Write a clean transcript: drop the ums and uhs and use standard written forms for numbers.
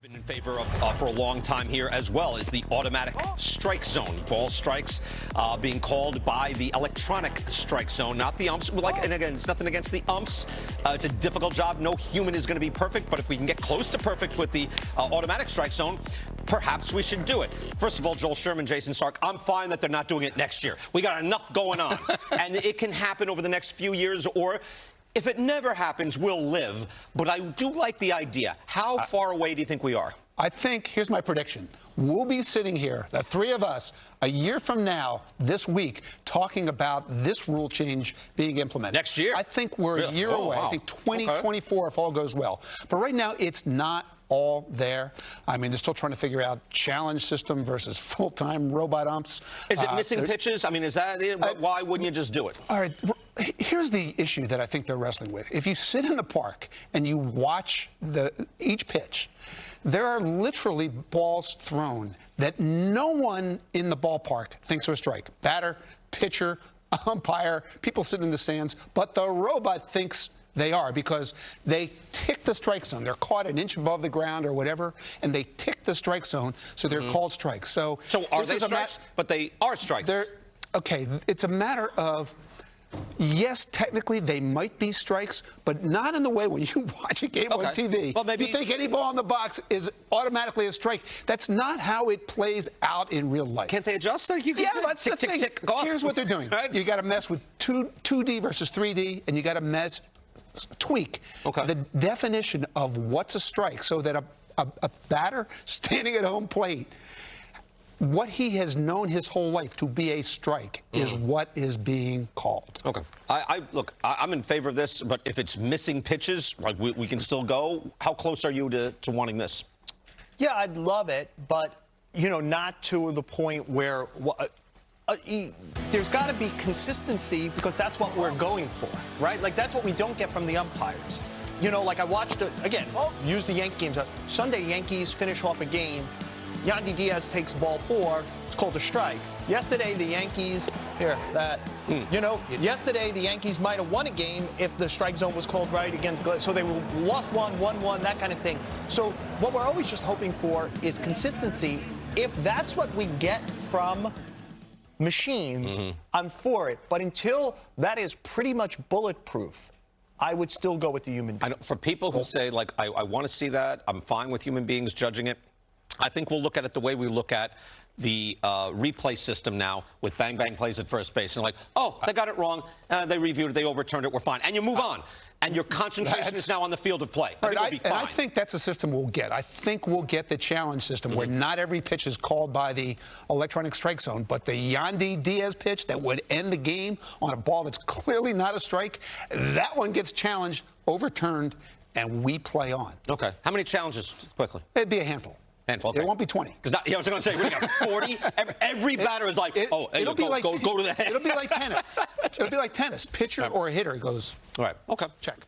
Been in favor of for a long time here as well is the automatic strike zone. Ball strikes being called by the electronic strike zone, not the umps. And again, it's nothing against the umps. It's a difficult job. No human is going to be perfect, but if we can get close to perfect with the automatic strike zone, perhaps we should do it. First of all, Joel Sherman, Jason Stark, I'm fine that they're not doing it next year. We got enough going on, and it can happen over the next few years, or if it never happens, we'll live. But I do like the idea. How far away do you think we are? I think, here's my prediction. We'll be sitting here, the three of us, a year from now, this week, talking about this rule change being implemented. Next year? I think we're a year away. Wow. I think 2024 if all goes well. But right now, it's not all there. I mean, they're still trying to figure out challenge system versus full-time robot umps. Is it missing pitches? I mean, is that it? Why wouldn't you just do it? All right. Here's the issue that I think they're wrestling with. If you sit in the park and you watch each pitch, there are literally balls thrown that no one in the ballpark thinks are a strike. Batter, pitcher, umpire, people sitting in the stands, but the robot thinks they are because they tick the strike zone. They're caught an inch above the ground or whatever, and they tick the strike zone, so they're called strikes. So are they strikes? But they are strikes. Okay, it's a matter of, yes, technically they might be strikes, but not in the way when you watch a game on TV. Well, maybe you think any ball in the box is automatically a strike. That's not how it plays out in real life. Can't they adjust? Yeah, that's the thing. Tick, go on. Here's what they're doing. Right. You got to mess with 2D versus 3D, and you got to tweak the definition of what's a strike so that a batter standing at home plate, what he has known his whole life to be a strike is what is being called. Okay. Look, I'm in favor of this, but if it's missing pitches, like we can still go. How close are you to wanting this? Yeah, I'd love it, but, you know, not to the point where there's got to be consistency because that's what we're going for, right? Like, that's what we don't get from the umpires. You know, like I watched, again, use the Yankee games. Sunday, Yankees finish off a game. Yandy Diaz takes ball 4. It's called a strike. Yesterday, the Yankees, yesterday the Yankees might have won a game if the strike zone was called right against, so they lost 1-1, that kind of thing. So what we're always just hoping for is consistency. If that's what we get from machines, I'm for it. But until that is pretty much bulletproof, I would still go with the human being. For people who say, like, I want to see that, I'm fine with human beings judging it, I think we'll look at it the way we look at the replay system now with bang-bang plays at first base. And like, oh, they got it wrong. They reviewed it. They overturned it. We're fine. And you move on. And your concentration is now on the field of play. And I think that's a system we'll get. I think we'll get the challenge system where not every pitch is called by the electronic strike zone, but the Yandy Diaz pitch that would end the game on a ball that's clearly not a strike, that one gets challenged, overturned, and we play on. Okay. How many challenges, quickly? It'd be a handful. Okay. It won't be 20. I was going to say, we got 40. Every batter is like, go to the head. It'll be like tennis. It'll be like tennis. Pitcher or hitter goes. All right. Okay. Check.